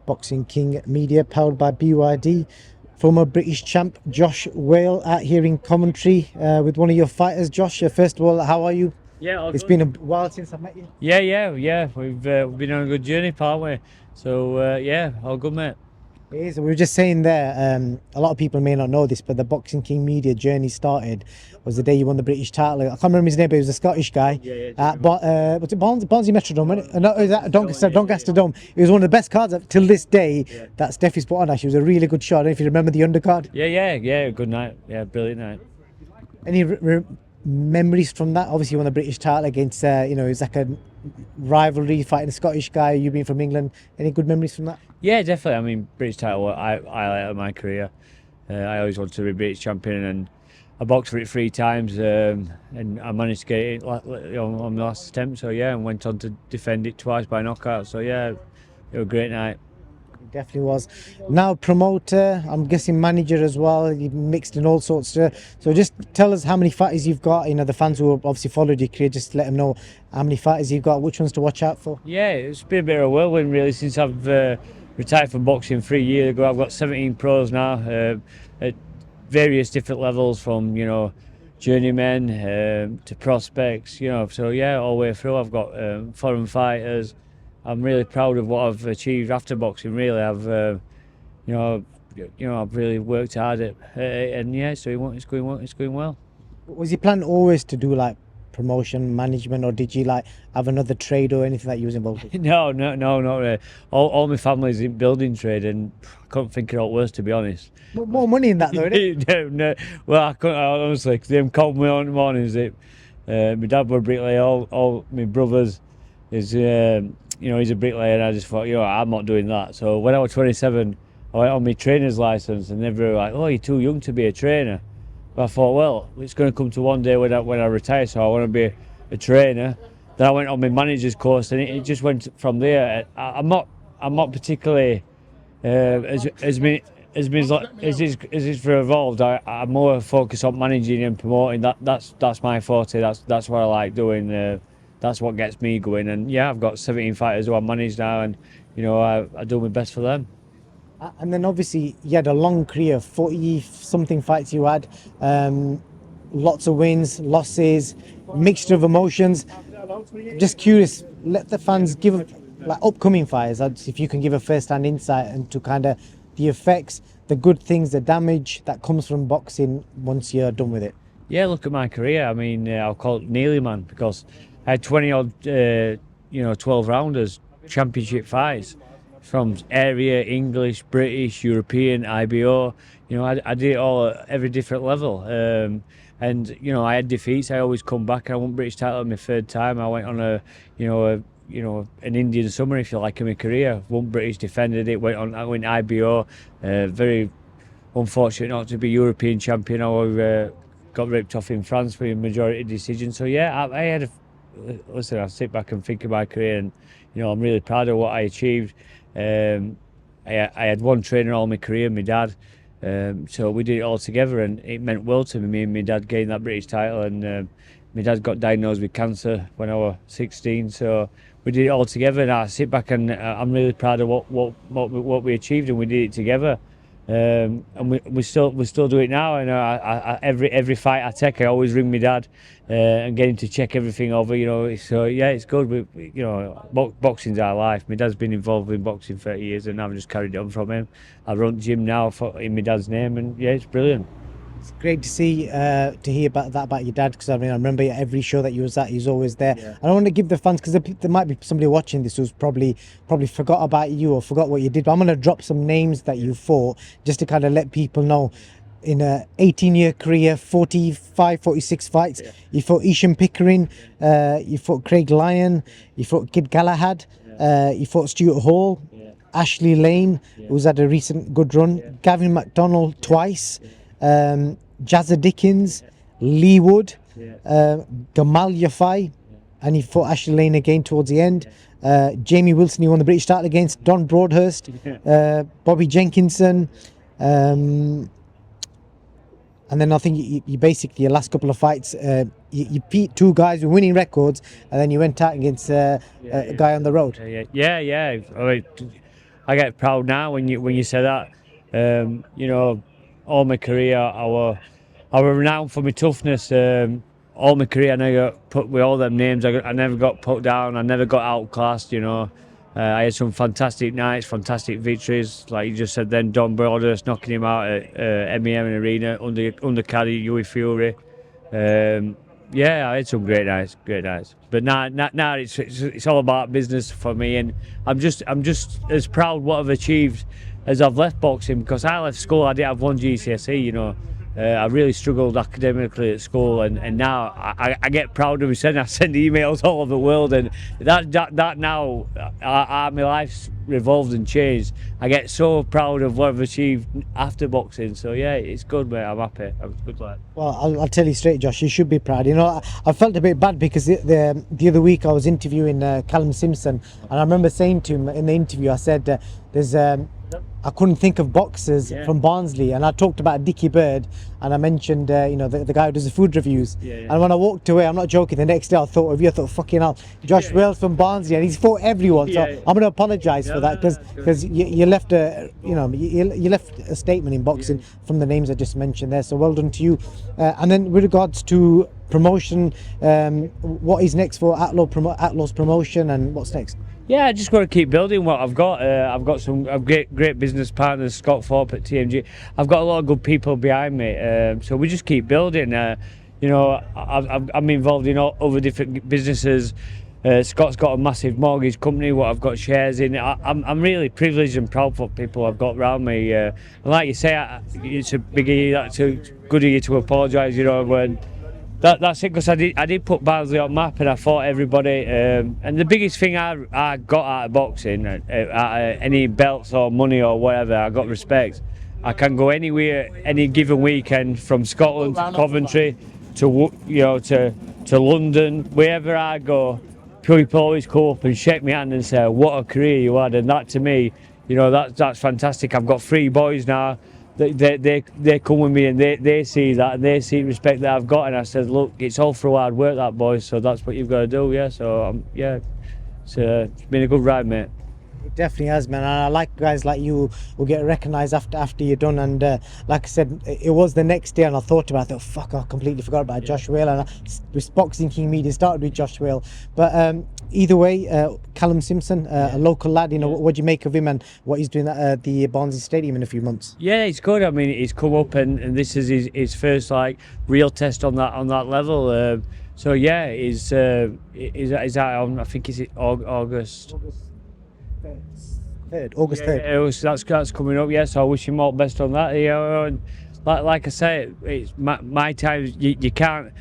Boxing King Media, powered by BYD. Former British champ Josh Wale out here in commentary with one of your fighters. Josh, first of all, how are you? Yeah, all It's good. been a while since I met you. Yeah. We've been on a good journey, haven't we? So yeah, all good, mate. It is. We were just saying there, a lot of people may not know this, but the Boxing King Media journey started was the day you won the British title. I can't remember his name, but he was a Scottish guy. Yeah. Was it Barnsley Metrodome? Wasn't it? No, is that Doncaster Yeah. Dome? It was one of the best cards till this day Yeah. that Steffi's put on. Actually, it was a really good shot. I don't know if you remember the undercard. Yeah. Good night. Yeah, brilliant night. Any memories from that? Obviously, you won the British title against, it was like a rivalry fighting a Scottish guy. You being from England. Any good memories from that? Yeah, definitely. I mean, British title, I highlight of my career. I always wanted to be British champion, and I boxed for it 3 times, and I managed to get it on the last attempt. So yeah, and went on to defend it twice by knockout. So yeah, it was a great night. It definitely was. Now promoter, I'm guessing manager as well. You've mixed in all sorts. So just tell us how many fighters you've got. You know, the fans who have obviously followed your career, just let them know how many fighters you've got, which ones to watch out for. Yeah, it's been a bit of a whirlwind really since I've retired from boxing 3 years ago. I've got 17 pros now at various different levels, from journeymen to prospects. So yeah, all the way through. I've got foreign fighters. I'm really proud of what I've achieved after boxing. Really, I've I've really worked hard at and yeah, so it's going well. Was your plan always to do like promotion management, or did you like have another trade or anything that you was involved with? No, not really. All my family's in building trade, and I couldn't think of it worse, to be honest. More money in that though, isn't it? No. Well, I couldn't, honestly, because them called me on in the mornings that my dad was a bricklayer, all my brothers is, he's a bricklayer, and I just thought, I'm not doing that. So when I was 27, I went on my trainer's license, and they were like, oh, you're too young to be a trainer. But I thought, well, it's going to come to one day when I retire, so I want to be a trainer. Then I went on my manager's course, and it just went from there. I'm not particularly as it's for evolved. I'm more focused on managing and promoting. That's my forte. That's what I like doing. That's what gets me going. And yeah, I've got 17 fighters who I manage now, and I do my best for them. And then obviously you had a long career, 40 something fights you had, lots of wins, losses, mixture of emotions. Just curious, let the fans give like upcoming fighters, if you can give a first-hand insight into kind of the effects, the good things, the damage that comes from boxing once you're done with it. Yeah, look at my career. I mean, I'll call it nearly, man, because I had 20 odd, 12 rounders, championship fights, from area, English, British, European, IBO. I did it all at every different level. And I had defeats. I always come back. I won British title my 3rd time. I went on an Indian summer, if you like, in my career. Won British, defended it. I went IBO. Very unfortunate not to be European champion. I got ripped off in France for a majority decision. So yeah, listen, I sit back and think of my career, and I'm really proud of what I achieved. I had one trainer all my career, my dad. So we did it all together, and it meant well to me. Me and my dad gained that British title, and my dad got diagnosed with cancer when I was 16. So we did it all together, and I sit back and I'm really proud of what we achieved, and we did it together. And we still do it now. And every fight I take, I always ring my dad and get him to check everything over. So yeah, it's good. Boxing's our life. My dad's been involved in boxing 30 years, and I've just carried it on from him. I run the gym now in my dad's name, and yeah, it's brilliant. It's great to see, to hear about your dad, because I remember every show that you was at, he was always there. Yeah. I don't want to give the fans, because there might be somebody watching this who's probably forgot about you or forgot what you did, but I'm going to drop some names that you fought, just to kind of let people know. In a 18-year career, 46 fights. Yeah. You fought Isham Pickering, you fought Craig Lyon, you fought Kid Galahad, you fought Stuart Hall, Ashley Lane, who's had a recent good run, Gavin McDonald twice, Jazza Dickens, Lee Wood, Gamal Yafai, and he fought Ashley Lane again towards the end. Jamie Wilson, he won the British title against, Don Broadhurst, Bobby Jenkinson, and then I think you basically, your last couple of fights, you beat 2 guys with winning records, and then you went out against a guy on the road. Yeah. I get proud now when you say that. You know, all my career, I were renowned for my toughness. All my career, I never got put with all them names. I never got put down. I never got outclassed. You know, I had some fantastic nights, fantastic victories. Like you just said, then Don Broadhurst knocking him out at MEM Arena under Caddy Huey Fury. Yeah, I had some great nights, great nights. But now it's all about business for me, and I'm just as proud what I've achieved as I've left boxing, because I left school. I didn't have one GCSE, you know. I really struggled academically at school, and now I get proud of myself. I send emails all over the world, and that now my life's revolved and changed. I get so proud of what I've achieved after boxing. So yeah, it's good, mate. I'm happy. I'm good lad. Well, I'll tell you straight, Josh, you should be proud. You know, I felt a bit bad because the other week I was interviewing Callum Simpson, and I remember saying to him in the interview, I said, there's I couldn't think of boxers from Barnsley, and I talked about Dickie Bird, and I mentioned you know, the guy who does the food reviews. And when I walked away, I'm not joking, the next day I thought of you. I thought, fucking hell, Josh Wales from Barnsley, and he's fought everyone. So I'm going to apologise for that, because you left a you left a statement in boxing from the names I just mentioned there. So well done to you. And then with regards to promotion, what is next for Outlaw's promotion, and what's next? Yeah, I just got to keep building what I've got. I've got some great business partners, Scott Thorpe at TMG. I've got a lot of good people behind me, so we just keep building. You know, I'm involved in all other different businesses. Scott's got a massive mortgage company, what I've got shares in. I'm really privileged and proud for people I've got around me. And like you say, it's a big good of you to apologise. You know, when. That's it, because I did put Barnsley on map, and I fought everybody. And the biggest thing I got out of boxing, any belts or money or whatever, I got respect. I can go anywhere, any given weekend, from Scotland to Coventry to to London, wherever I go. People always come up and shake my hand and say, "What a career you had!" And that to me, you know, that's fantastic. I've got 3 boys now. They come with me, and they see that, and they see respect that I've got, and I said, look, it's all through hard work, that, boys, so that's what you've got to do. Yeah, so yeah, it's been a good ride, mate. It definitely has, man. And I like guys like you who get recognised after you're done. And like I said, it was the next day, and I thought about it. Oh, fuck, I completely forgot about Josh Wale. And with Boxing King Media started with Josh Wale. But either way, Callum Simpson, a local lad, you know, what do you make of him and what he's doing at the Barnsley Stadium in a few months? Yeah, it's good. I mean, he's come up, and this is his first like real test on that level. So yeah, he's out on, I think it's August 3rd. That's coming up. Yeah, so I wish him all the best on that. You know, and like I say, it's my time. You can't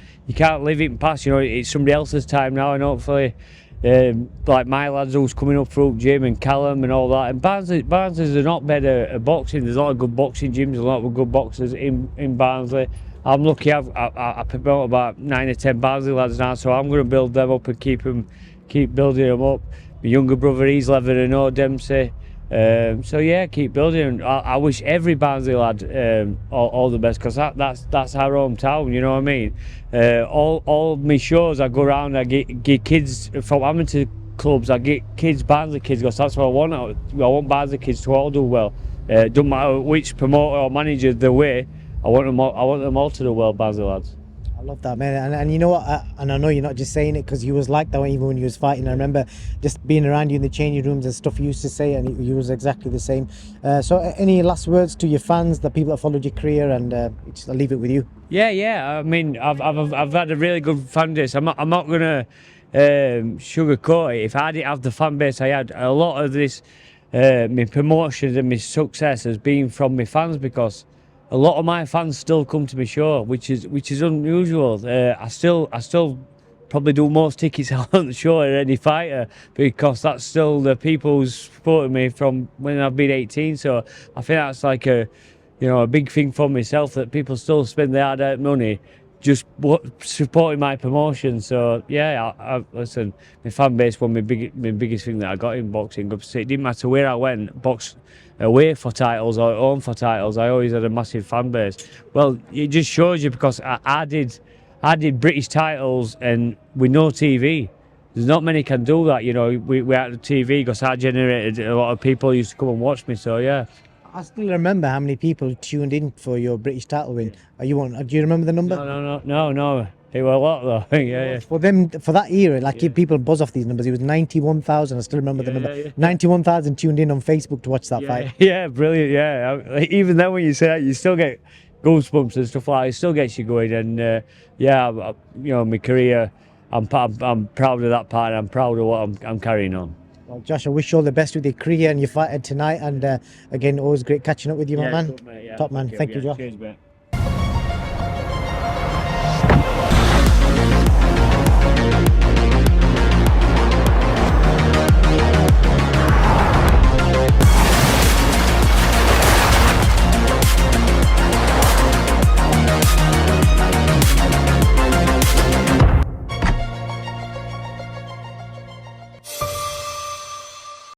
live it past. You know, it's somebody else's time now, and hopefully, like my lads who's coming up through Jim and Callum and all that. And Barnsley's are not better at boxing. There's a lot of good boxing gyms, a lot of good boxers in Barnsley. I'm lucky. I promote about 9 or 10 Barnsley lads now, so I'm going to build them up and keep building them up. My younger brother, he's 11-0, Dempsey. So yeah, keep building. I wish every Barnsley lad all the best, because that's our hometown. You know what I mean? All my shows, I go around, I get kids from amateur clubs. I get Barnsley kids, because that's what I want. I want Barnsley kids to all do well. Don't matter which promoter or manager they're with. I want them all to do well, Barnsley lads. I love that, man. And you know what, and I know you're not just saying it because you was like that even when you was fighting. I remember just being around you in the changing rooms and stuff you used to say, and you was exactly the same. So any last words to your fans, the people that followed your career, and I'll leave it with you. Yeah. I mean, I've had a really good fan base. I'm not gonna sugarcoat it. If I didn't have the fan base I had, a lot of this, my promotions and my success has been from my fans, because a lot of my fans still come to my show, which is unusual. I still probably do most tickets on the show than any fighter, because that's still the people who's supported me from when I've been 18. So I think that's like a big thing for myself, that people still spend their hard-earned money just supporting my promotion. So yeah, I listen, my fan base was my biggest thing that I got in boxing. It didn't matter where I went, box away for titles or home for titles, I always had a massive fan base. Well, it just shows you, because I did British titles and with no TV. there's not many can do that. You know, we had the TV because that generated a lot of people used to come and watch me. So yeah. I still remember how many people tuned in for your British title win. Are you on? Do you remember the number? No. It was a lot though. yeah. For them, for that era, like people buzz off these numbers. It was 91,000. I still remember the number. yeah. 91,000 tuned in on Facebook to watch that fight. Yeah, brilliant. Yeah, even then when you say that, you still get goosebumps and stuff like that. It still gets you going. And you know, my career, I'm proud of that part. And I'm proud of what I'm carrying on. Well, Josh, I wish you all the best with your career and your fight tonight. And again, always great catching up with you, my man. Good, mate, yeah. Top man. Thank you, Josh. Cheers, mate.